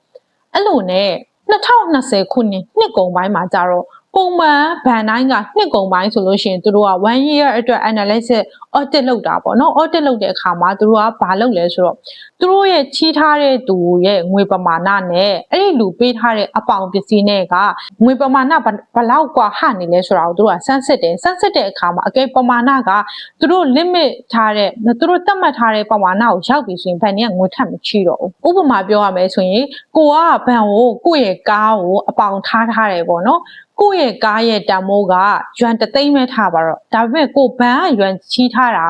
အဲ့လိုနဲ့2020ခုနှစ်ကုန်ပိုင်းမှာကြတော့ပုံမှန်ဘန်တိုင်းကနှစ်ကုန်ပိုင်းဆိုလို့ရှိရင်သူတို့က1 year အတွက် analysis audit လုပ်တာပေါ့နော် audit လုပ်တဲ့အခါမှာသူတို့ကဘာလုပ်လဲဆိုတော့သူတို့ရဲ့ချီးထားတဲ့သူရဲ့ငွေပမာဏနဲ့အဲ့ဒီလူပေးထားတဲ့အပေါင်ပစ္စည်းနဲ့ကငွေပမာဏဘလောက်กว่าဟနေလဲဆိုတာကိုသူတို့ကစမ်းစစ်တဲ့အခါမှာအကဲပမာဏကသူတို့ limit ထားတဲ့သူတို့သတ်မှတ်ထားတဲ့ပမာဏကိုရောက်ပြီဆိုရင်ဘန်တွေကငွေထပ်မချီတော့ဘူးဥပမာပြောရမယ်ဆိုရင်ကိုကဘန်ကိုယ့်ရဲ့ကားကိုအပေါင်ထားတယ်ပေါ့နော်ကိုယ့်ရဲ့ကားရဲ့တန်မိုးကယွမ်3သိန်းပဲထားပါတော့ဒါပေမဲ့ကိုဘန်ကယွမ်ချီးထားတာ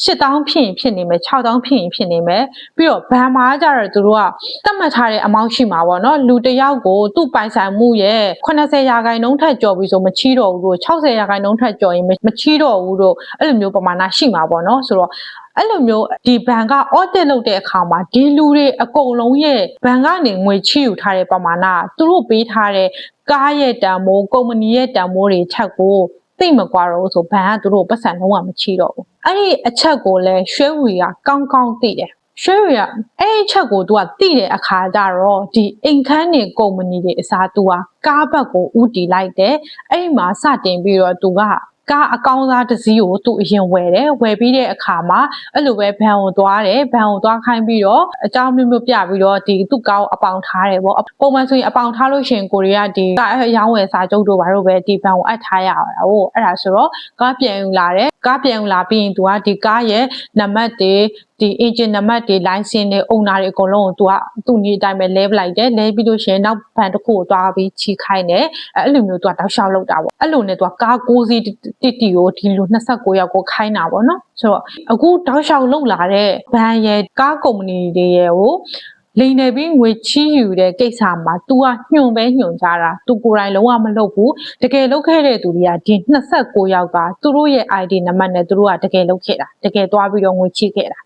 8000ဖြစ်နေမယ်6000ဖြစ်နေမယ်ပြီးတော့ဘန်မှာကြတော့သူတို့ကသတ်မှတ်ထားတဲ့အမောင့်ရှိမှာပေါ့နော်လူတစ်ယောက်ကိုသူ့ပိုင်ဆိုင်မှုရဲ့80%ထက်ကျော်ပြီဆိုမချီးတော့ဘူးလို့60%ထက်ကျော်ရင်မချီးတော့ဘူးလို့အဲ့လိုမျိုးပမာဏရှိမှာပေါ့နော်ဆိုတော့အဲ့လိုမျိုးဒီဘန်က audit လုပ်တဲ့အခါမှာဒီလူတွေအကုန်လုံးရဲ့ဘန်ကနေငွေချီးယူထားတဲ့ပမာဏသူတို့ပေးထားတဲ့ကားရဲ့တန်မိုးကုမ္ပဏီရဲ့တန်မိုးတွေထက်ကိုသိမကွာတော့ဆိုဘန်ကသူတို့ပတ်စံလုံးဝမချီတော့ဘူးအဲ့ဒီအချက်ကိုလည်းရွှဲဝီကကောင်းကောင်းသိတယ်ရွှဲဝီကအဲ့ဒီအချက်ကိုသူကသိတဲ့အခါကျတော့ဒီအိမ်ခန်းနေကုမ္ပဏီတွေအစားသူကကားဘက်ကိုဥတီလိုက်တယ်အဲ့ဒီမှာစတင်ပြီးတော့သူကကားအကောင်းစားတစ်စီးကိုသူအရင်ဝယ်ပြီးတဲ့အခါမှာအဲ့လိုပဲဘန်ကိုသွားခိုင်းပြီးတော့အကြောင်းမျိုးပြပြီးတော့ဒီသူ့ကားကိုအပေါင်ထားတယ်ပေါ့ပုံမှန်ဆိုရင်အပေါင်ထားလို့ရှိရင်ကိုရီးယားဒီကားရောင်းဝယ်စာချုပ်တို့ဘာလို့ပဲဒီဘန်ကိုအပ်ထားရတာဟုတ်အဲ့ဒါဆိုတော့ကားပြန်ယူလာပြီးရင်သူကဒီကားရဲ့နံပါတ်တွေဒီ agent နံပါတ်တွေ license တွေ owner တွေအကုန်လုံးကိုသူ့နေအတိုင်းပဲလဲပလိုက်တယ်လဲပြီးလို့ရှိရင်နောက်ဘန်တစ်ခုကိုသွားပြီးချီခိုင်းတယ်အဲ့လိုမျိုးသူကတောက်လျှောက်လောက်တာပေါ့အဲ့လိုနဲ့သူကကား6စီးတိကိုဒီလို29ယောက်ကိုခိုင်းတာပေါ့နော်ဆိုတော့အခုတောက်လျှောက်လောက်လာတဲ့ဘန်ရဲ့ကားကုမ္ပဏီတွေရဲ့ကိုလိန်နေပြီးငွေချီးယူတဲ့ကိစ္စမှာ तू ကညွန်ကြတာ तू ကိုယ်တိုင်လုံးဝမလုပ်ဘူးတကယ်လုပ်ခဲ့တဲ့သူတွေကဒီ29ယောက်ကသူတို့ရဲ့ ID နံပါတ်နဲ့သူတို့ကတကယ်လုပ်ခဲ့တာတကယ်သွားပြီးတော့ငွေချီးခဲ့တာ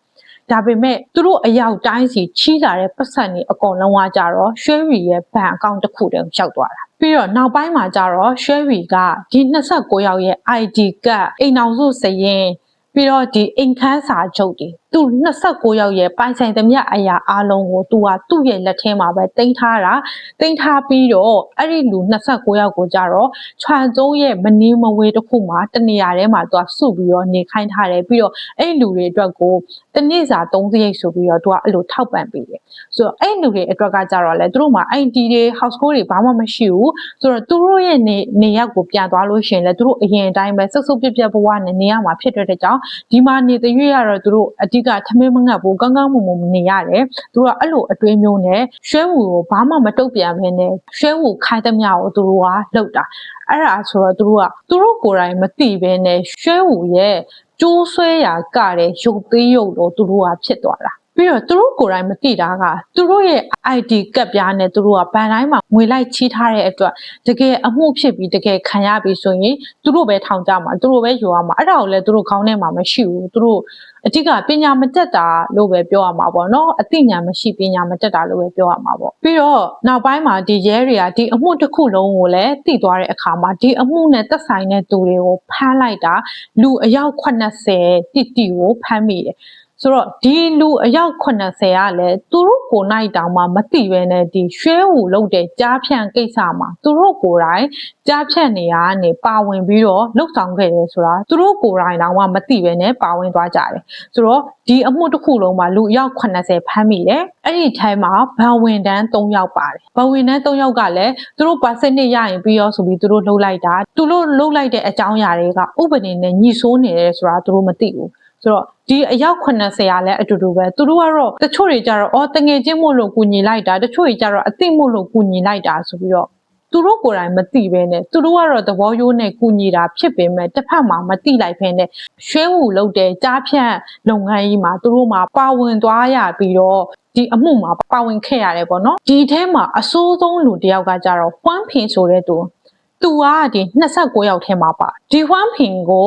ဒါပေမဲ့သူတို့အယောက်တိုင်းစီချီးလာတဲ့ပတ်စံတွေအကုန်လုံးကကြတော့ရွှဲဝီရဲ့ဘန်အကောင့်တစ်ခုတည်းရောက်သွားတာပြီးတော့နောက်ပိုင်းမှာကြတော့ရွှဲဝီကဒီ29ယောက်ရဲ့ ID ကအိမ်အောင်စုစရင်ပြီးတော့ဒီအိမ်ခန်းစာချုပ်တွေသူ29ယောက်ရဲ့ပိုင်ဆိုင်သမျှအရာအလုံးကိုသူကသူ့ရဲ့လက်ထဲမှာပဲတင်ထားပြီးတော့အဲ့ဒီလူ29ယောက်ကိုကြတော့ခြံကျုံးရဲ့မနီးမဝေးတစ်ခုမှာတနေရာထဲမှာသူကစုပြီးတော့နေခိုင်းထားတယ်ပြီးတော့အဲ့လူတွေအတွက်ကိုတနေ့စာ3စရိတ်ဆိုပြီးတော့သူကအဲ့လိုထောက်ပံ့ပေးတယ်ဆိုတော့အဲ့လူတွေအတွက်ကကြတော့လေသူတို့မှာ ID တွေ house code တွေဘာမှမရှိဘူးဆိုတော့သူတို့ရဲ့နေရက်ကိုပြန်သွားလို့ရှိရင်လေသူတို့အရင်အတိုင်းပဲစုပ်ပြက်ဘဝနဲ့နေရမှာဖြစ်တဲ့ကြောင့်ဒီမှာနေတဲ့ရွေးရတော့သူတို့အဓိကထမင်းမငတ်ဘူးကောင်းမွန်နေရတယ်သူတို့ကအဲ့လိုအတွေးမျိုးနဲ့ရွှဲဝူကိုဘာမှမတုတ်ပြန်ဘဲနဲ့ရွှဲဝူခိုင်းသမျှကိုသူတို့ကလှုပ်တာအဲ့ဒါဆိုတော့သူတို့ကိုယ်တိုင်မသိဘဲနဲ့ရွှဲဝူရဲ့ကျိုးဆွဲရာကတဲ့ရုပ်သေးရုပ်တော့သူတို့ကဖြစ်သွားတာ ပြီးတော့သူတို့ကိုယ်တိုင်မသိတာကသူတို့ရဲ့ ID ကပ်ပြားနဲ့သူတို့ကဘဏ်တိုင်းမှာငွေလိုက်ချီးထားတဲ့အတွက်တကယ်အမှုဖြစ်ပြီးတကယ်ခံရပြီးဆိုရင်သူတို့ပဲထောင်ကြမှာသူတို့ပဲယူရမှာအဲ့ဒါကိုလည်းသူတို့ခေါင်းထဲမှာမရှိဘူးသူတို့အတိကပညာမတတ်တာလို့ပဲပြောရမှာပေါ့နော်အသိဉာဏ်မရှိပညာမတတ်တာလို့ပဲပြောရမှာပေါ့ပြီးတော့နောက်ပိုင်းမှာဒီရဲတွေကဒီအမှုတစ်ခုလုံးကိုလည်းသိသွားတဲ့အခါမှာဒီအမှုနဲ့သက်ဆိုင်တဲ့သူတွေကိုဖမ်းလိုက်တာလူအယောက်80တိတိကိုဖမ်းမိတယ်ဆိုတော့ဒီလူအယောက်80ကလည်းသူတို့ကိုယ်နိုင်တောင်မှမသိဘဲနဲ့ဒီရွှဲဟူလုပ်တဲ့ကြားဖြန့်ကိစ္စမှာသူတို့ကိုယ်တိုင်ကြားဖြန့်နေရကနေပါဝင်ပြီးတော့လှုပ်ဆောင်ခဲ့တယ်ဆိုတာသူတို့ကိုယ်တိုင်တောင်မှမသိဘဲနဲ့ပါဝင်သွားကြတယ်ဆိုတော့ဒီအမှုတစ်ခုလုံးမှာလူအယောက်80ဖမ်းမိတယ်အဲ့ဒီထိုင်းမှာဘဏ်ဝန်ထမ်း3ယောက်ပါတယ်ဘဏ်ဝန်ထမ်း3ယောက်ကလည်းသူတို့ပါစနစ်ရရင်ပြီးရောဆိုပြီးသူတို့လှုပ်လိုက်တာသူတို့လှုပ်လိုက်တဲ့အကြောင်းအရာတွေကဥပဒေနဲ့ညှိဆိုးနေတယ်ဆိုတာသူတို့မသိဘူးဆိုတော့ဒီအယောက်80ကလည်းအတူတူပဲသူတို့ကတော့တချို့တွေကြတော့တငယ်ချင်းမို့လို့ကူညီလိုက်တာတချို့တွေကြတော့အသိမို့လို့ကူညီလိုက်တာဆိုပြီးတော့သူတို့ကိုယ်တိုင်မသိဘဲနဲ့သူတို့ကတော့သဘောရိုးနဲ့ကူညီတာဖြစ်ပေမဲ့တစ်ဖက်မှာမသိလိုက်ဘဲနဲ့ရွှဲဟူလုပ်တဲ့ကြားဖြန့်လုပ်ငန်းကြီးမှာသူတို့မှာပါဝင်သွားရပြီးတော့ဒီအမှုမှာပါဝင်ခဲ့ရတယ်ပေါ့နော်ဒီထဲမှာအဆိုးဆုံးလူတစ်ယောက်ကကြတော့ဝမ်းဖင်ဆိုတဲ့သူကဒီ29ယောက်ထဲမှာပါဒီဝမ်းဖင်ကို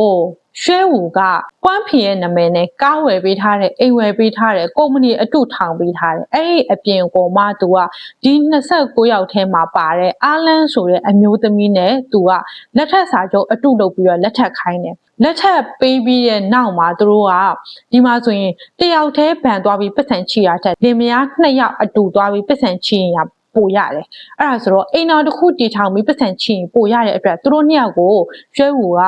ရွှဲဟူကကွမ်းဖီရဲ့နာမည်နဲ့ကားဝယ်ပေးထားတဲ့အိမ်ဝယ်ပေးထားတဲ့ကုမ္ပဏီအတုထောင်ပေးထားတယ်အဲ့ဒီအပြင်ကိုမှသူကဒီ29ယောက်ထဲမှာပါတဲ့အာလန်ဆိုတဲ့အမျိုးသမီးနဲ့သူကလက်ထပ်စာချုပ်အတုလုပ်ပြီးတော့လက်ထပ်ခိုင်းတယ်လက်ထပ်ပေးပြီးတဲ့နောက်မှာသူတို့ကဒီမှာဆိုရင်တယောက်တည်းဗန်သွားပြီးပတ်စံချီရတဲ့လင်မယား2ယောက်အတူသွားပြီးပတ်စံချီရပို့ရတယ်အဲ့ဒါဆိုတော့အိမ်တော်တစ်ခုတည်ထောင်ပြီးပတ်စံချီပို့ရတဲ့အတွက်သူတို့နှစ်ယောက်ကိုရွှဲဟူက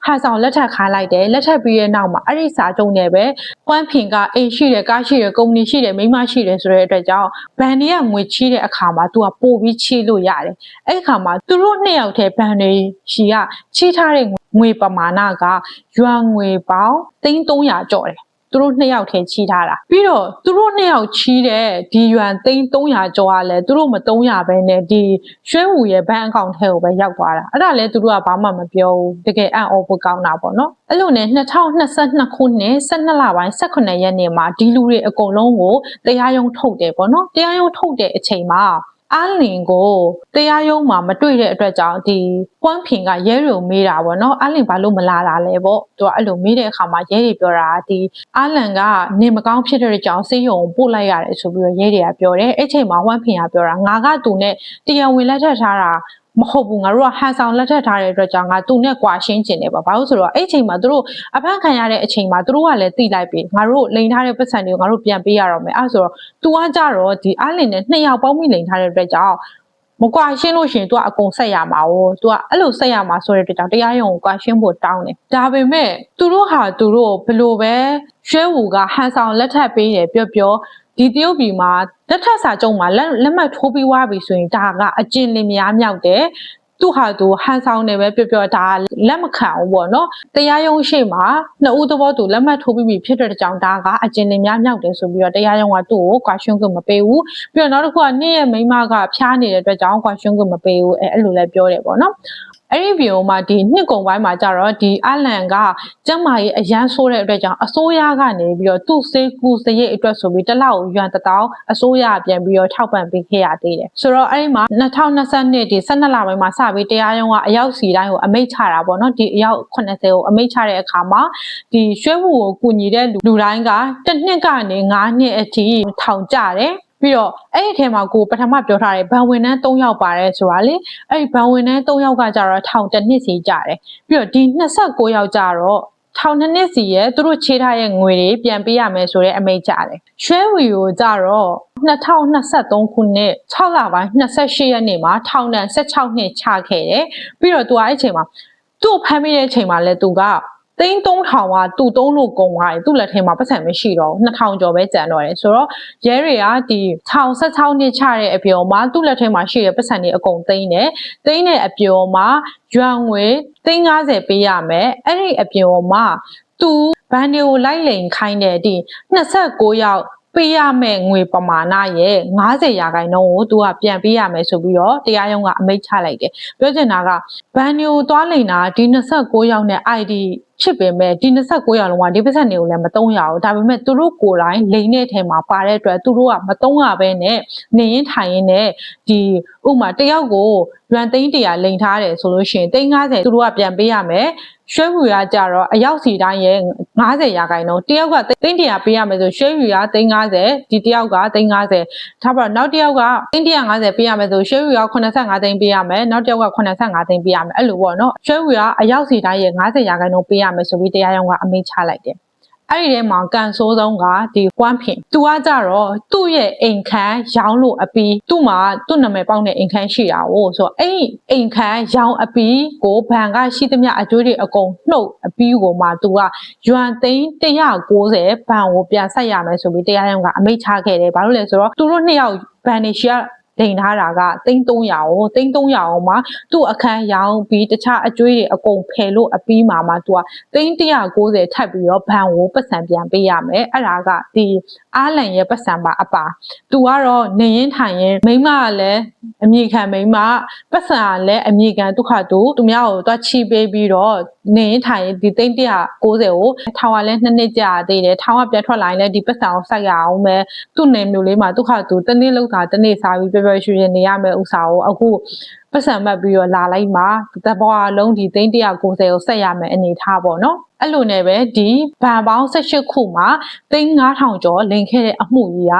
ဟာဆောင်လက်ထပ်ခိုင်းလိုက်တယ်လက်ထပ်ပြီးတဲ့နောက်မှာအဲ့ဒီစာချုပ်နဲ့ပဲကွမ်းဖင်ကအိမ်ရှိတယ်ကားရှိတယ်ကုမ္ပဏီရှိတယ်မိန်းမရှိတယ်ဆိုတဲ့အတွက်ကြောင့်ဘန်တွေကငွေချီးတဲ့အခါမှာသူကပို့ပြီးချီးလို့ရတယ်အဲ့ဒီအခါမှာသူတို့နှစ်ယောက်တည်းဘန်တွေရှိကချီးထားတဲ့ငွေပမာဏကရွာငွေပေါင်း300ကျော်တယ်သူတို့နှစ်ယောက်ထဲချီးထားတာပြီးတော့သူတို့နှစ်ယောက်ချီးတဲ့ဒီယွမ်300ကျော်ကလည်းသူတို့မ300ပဲနဲ့ဒီရွှဲဟူရဲ့ဘဏ်အကောင့်ထဲကိုပဲရောက်သွားတာအဲ့ဒါလည်းသူတို့ကဘာမှမပြောဘူးတကယ်အံ့ဩဖို့ကောင်းတာပေါ့နော်အဲ့လိုနဲ့2022ခုနှစ်12လပိုင်း18ရက်နေ့မှာဒီလူတွေအကုန်လုံးကိုတရားရုံးထုတ်တယ်ပေါ့နော်တရားရုံးထုတ်တဲ့အချိန်မှာအာလင်ကိုတရားရုံးမှာမတွေ့တဲ့အတွက်ကြောင့်ဒီကွမ်းဖင်ကရဲတွေကိုမေးတာပေါ့နော်အာလင်ဘာလို့မလာတာလဲပေါ့သူကအဲ့လိုမေးတဲ့အခါမှာရဲတွေပြောတာဒီအာလင်ကနေမကောင်းဖြစ်တဲ့ကြောင့်စေးရုံပို့လိုက်ရတယ်ဆိုပြီးတော့ရဲတွေကပြောတယ်အဲ့ချိန်မှာကွမ်းဖင်ကပြောတာငါကသူနဲ့တရားဝင်လက်ထပ်ထားတာမဟုတ်ဘူးငါတို့ကဟန်ဆောင်လက်ထပ်ထားတဲ့အတွက်ကြောင့်ငါသူနဲ့ကွာရှင်းကျင်တယ်ပါဘာလို့ဆိုတော့အဲ့ချိန်မှာသူတို့အဖမ်းခံရတဲ့အချိန်မှာသူတို့ကလည်းတိလိုက်ပြီငါတို့လိန်ထားတဲ့ပတ်စံတွေကိုငါတို့ပြန်ပေးရတော့မယ်အဲ့ဆိုတော့ तू ကကြတော့ဒီအာလင်နဲ့2ယောက်ပေါင်းမိလိန်ထားတဲ့အတွက်ကြောင့်မကွာရှင်းလို့ရှိရင် तू ကအကုန်ဆက်ရမှာ哦 तू ကအဲ့လိုဆက်ရမှာဆိုတဲ့အတွက်ကြောင့်တရားရုံးကိုကွာရှင်းဖို့တောင်းတယ်ဒါပေမဲ့သူတို့ဟာသူတို့ဘလို့ပဲရွှဲဟူကဟန်ဆောင်လက်ထပ်ပေးတယ်ပြောဒီတရုတ်ပြည်မှာလက်ထပ်စာချုပ်မှာလက်မှတ်ထိုးပြီးွားပြီဆိုရင်ဒါကအကျဉ်းလင်များမြောက်တယ်သူဟာသူဟန်ဆောင်နေပဲပြောဒါလက်မခံဘူးပေါ့နော်တရားရုံးရှိမှာနှစ်ဦးသဘောတူလက်မှတ်ထိုးပြီးပြီဖြစ်တဲ့ကြောင့်ဒါကအကျဉ်းလင်များမြောက်တယ်ဆိုပြီးတော့တရားရုံးကသူ့ကိုကွာရှင်းခွင့်မပေးဘူးပြီးတော့နောက်တစ်ခုကနေ့ရဲ့မိန်းမကဖျားနေတဲ့အတွက်ကြောင့်ကွာရှင်းခွင့်မပေးဘူးအဲ့လိုလည်းပြောတယ်ပေါ့နော်အဲ့ဒီဗီဒီယိုမှာဒီနှစ်ကုံပိုင်းမှာကြတော့ဒီအလန်ကကျမကြီးအရန်ဆိုးတဲ့အတွက်ကြောင့်အစိုးရကနေပြီးတော့သူ့စေကူစရိတ်အတွက်ဆိုပြီးတစ်လောက်ရွမ်1000အစိုးရပြန်ပြီးတော့ထောက်ပံ့ပေးခဲ့ရသေးတယ်ဆိုတော့အဲ့ဒီမှာ2022ဒီ12လပိုင်းမှာစပြီးတရားရုံးကအယောက်စီတိုင်းကိုအမိန့်ချတာပေါ့နော်ဒီအယောက်80ကိုအမိန့်ချတဲ့အခါမှာဒီရွှဲဟူကိုကူညီတဲ့လူတိုင်းကတစ်နှစ်ကနေ9နှစ်အထိထောင်ကျတယ်ပြီးတော့အဲ့ဒီထဲမှာကိုပထမပြောထားတယ်ဘဏ်ဝန်ထမ်း3ယောက်ပါတယ်ဆိုတာလေအဲ့ဒီဘဏ်ဝန်ထမ်း3ယောက်ကကြတော့ထောင်တစ်နှစ်စီကြတယ်ပြီးတော့ဒီ29ယောက်ကြတော့ထောင်နှစ်စီရဲ့သူတို့ချေးထားရဲ့ငွေတွေပြန်ပေးရမယ်ဆိုတဲ့အမိန့်ကြတယ်ရွှဲဝီကိုကြတော့2023ခုနှစ်6လပိုင်း28ရက်နေ့မှာထောင်ဒဏ်16နှစ်ချခဲ့တယ်ပြီးတော့သူကအဲ့ချိန်မှာသူ့ဖမ်းမိတဲ့အချိန်မှာလဲသူက3000ကသူ့သုံးလို့ကုန်သွားတယ်သူ့လက်ထဲမှာပတ်စံမရှိတော့ဘူး2000ကျော်ပဲကျန်တော့တယ်ဆိုတော့ရဲတွေကဒီ16နှစ်ချတဲ့အပြောမှာသူ့လက်ထဲမှာရှိတဲ့ပတ်စံတွေအကုန်သိမ်းတဲ့အပြောမှာရွာငွေ350ပေးရမယ်အဲ့ဒီအပြောမှာသူဘန်တွေကိုလိုက်လိန်ခိုင်းတဲ့ဒီ29ယောက်ပေးရမယ့်ငွေပမာဏရဲ့90%ကိုသူကပြန်ပေးရမယ်ဆိုပြီးတော့တရားရုံးကအမိန့်ချလိုက်တယ်ပြောချင်တာကဘန်တွေကိုသွားလိန်တာဒီ29ယောက်နဲ့ ID ဖြစ်ပေမဲ့ဒီ29ရာလုံးကဒီပတ်စံတွေကိုလည်းမတုံးရဘူးဒါပေမဲ့သူတို့ကိုယ်တိုင်လိန်တဲ့ထဲမှာပါတဲ့အတွက်သူတို့ကမတုံးရဘဲနဲ့နေရင်ထိုင်ရင်နဲ့ဒီဥမာတယောက်ကိုရွမ်သိန်း100လိန်ထားတယ်ဆိုလို့ရှိရင်350သူတို့ကပြန်ပေးရမယ်ရွှဲဝူရကြတော့အယောက်စီတိုင်းရဲ့50ရာခိုင်နှုန်းတယောက်က300ပေးရမယ်ဆိုရွှဲဝူရ350ဒီတယောက်က350ထားပါတော့နောက်တယောက်က350ပေးရမယ်ဆိုရွှဲဝူရ85သိန်းပေးရမယ်နောက်တယောက်က85သိန်းပေးရမယ်အဲ့လိုပေါ့နော်ရွှဲဝူရအယောက်စီတိုင်းရဲ့50ရာခိုင်နှုန်းပေးရမယ်ဆိုပြီးတရားရုံးကအမိန့်ချလိုက်တယ်အဲ့ဒီထဲမှာကန်ဆိုးဆုံးကဒီကွမ်းဖင်သူကကြတော့သူ့ရဲ့အိမ်ခန်းရောင်းလို့အပီးသူ့မှာသူ့နာမည်ပေါက်တဲ့အိမ်ခန်းရှိတာကိုဆိုတော့အဲ့အိမ်ခန်းရောင်းအပီးကိုဘဏ်ကရှိသမျှအကျိုးတွေအကုန်နှုတ်အပီးကိုမှသူကယွမ်သိန်း190ဘဏ်ကိုပြန်ဆက်ရမယ်ဆိုပြီးတရားရုံးကအမိန့်ချခဲ့တယ်ဘာလို့လဲဆိုတော့သူတို့နှစ်ယောက်ဘဏ်တွေရှိရလိန်ထားတာက300ကို300မှာသူ့အခန်းရောင်းပြီးတခြားအကျွေးတွေအကုန်ဖယ်လို့အပြီးမှာသူက190ထပ်ပြီးတော့ဘဏ်ကိုပတ်စံပြန်ပေးရမယ်အဲ့ဒါကဒီအားလန်ရဲ့ပတ်စံပါအပါသူကတော့နေရင်ထိုင်ရင်မိမကလည်းအမြေခံမိမပတ်စံကလည်းအမြေခံဒုက္ခသူများကိုတွားချိပေးပြီးတော့နေရင်ထိုင်ဒီ190ကိုထောင်ကလည်း2နှစ်ကြာသေးတယ်ထောင်ကပြန်ထွက်လာရင်လည်းဒီပတ်စံကိုစိုက်ရအောင်ပဲသူ့နေမျိုးလေးမှာဒုက္ခသူတစ်နေ့လောက်တာတစ်နေ့စားပြီးပျော်ရွှင်ရွှင်နေရမယ်ဥစားကိုအခုပတ်စံမှတ်ပြီးတော့လာလိုက်မှာတဘောအလုံးဒီ190ကိုဆက်ရမယ်အနေထားပေါ့နော်အဲ့လိုနဲ့ပဲဒီဘဏ်ပေါင်း18ခုမှာ3,500ကျော်လိမ်ခဲ့တဲ့အမှုကြီးက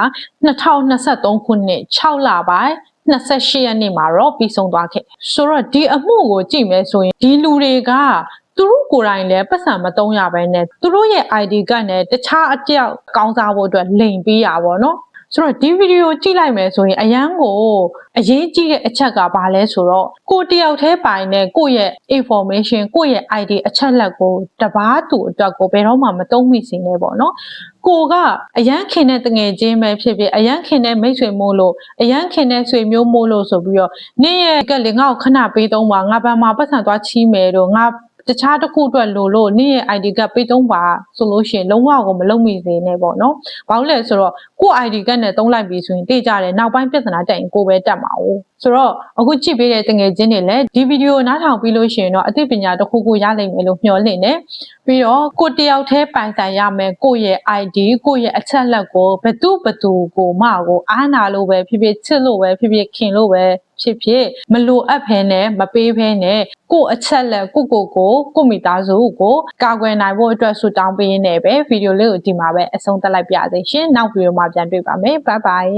2023ခုနှစ်6လပိုင်း28ရက်နေ့မှာတော့ပြီးဆုံးသွားခဲ့ဆိုတော့ဒီအမှုကိုကြည့်မယ်ဆိုရင်ဒီလူတွေကသူတို့ကိုယ်တိုင်လည်းပတ်စံမတုံးရဘဲနဲ့သူတို့ရဲ့ ID ကနဲ့တခြားအပြောက်ကောင်းစားဖို့အတွက်လိမ်ပေးရပါတော့ဆိုတော့ဒီဗီဒီယိုကြည့်လိုက်မယ်ဆိုရင်အရန်ကိုအရေးကြီးတဲ့အချက်ကဘာလဲဆိုတော့ကိုတယောက်တည်းပိုင်တဲ့ကိုယ့်ရဲ့ information ကိုယ့်ရဲ့ ID အချက်လက်ကိုတပားသူအတွက်ကိုဘယ်တော့မှမတုံးမိစေနဲ့ပေါ့နော်ကိုကအရန်ခင်တဲ့တငယ်ချင်းပဲဖြစ်ဖြစ်အရန်ခင်တဲ့မိတ်ဆွေမို့လို့အရန်ခင်တဲ့ဆွေမျိုးမို့လို့ဆိုပြီးတော့နင့်ရဲ့ကလေငါ့ကိုခဏပေးသုံးပါငါဘာမှပတ်စံသွားချီးမယ်တော့ငါတခြားတစ်ခုအတွက်လို့နင့်ရဲ့ ID ကပေးသုံးပါဆိုလို့ရှိရင်လုံးဝကိုမလုံမိစေနဲ့ပေါ့နော်။ဘာလို့လဲဆိုတော့ကို့ ID ကနဲ့သုံးလိုက်ပြီဆိုရင်သိကြတယ်နောက်ပိုင်းပြဿနာတက်ရင်ကိုပဲတက်မှာ哦။ဆိုတော့အခုကြည့်ပေးတဲ့တငယ်ချင်းတွေလည်းဒီဗီဒီယိုနားထောင်ပြီးလို့ရှိရင်တော့အသိပညာတစ်ခုခုရနိုင်မယ်လို့မျှော်လင့်တယ်။ပြီးတော့ကိုတယောက်တည်းပိုင်ဆိုင်ရမယ်ကိုရဲ့ ID ကိုရဲ့အချက်လက်ကိုဘသူကိုမှကိုအားနာလို့ပဲဖြစ်ဖြစ်ချစ်လို့ပဲဖြစ်ဖြစ်ခင်လို့ပဲဖြစ်ဖြစ်မလိုအပ်ဖဲနဲ့မပေးဖဲနဲ့ကိုအချက်လက်ကိုမိသားစုကိုကာကွယ်နိုင်ဖို့အတွက်ဆုတောင်းပေးနေပဲဗီဒီယိုလေးကိုဒီမှာပဲအဆုံးသတ်လိုက်ပါစေရှင်နောက်ဗီဒီယိုမှာပြန်တွေ့ပါမယ်ဘိုင်ဘိုင်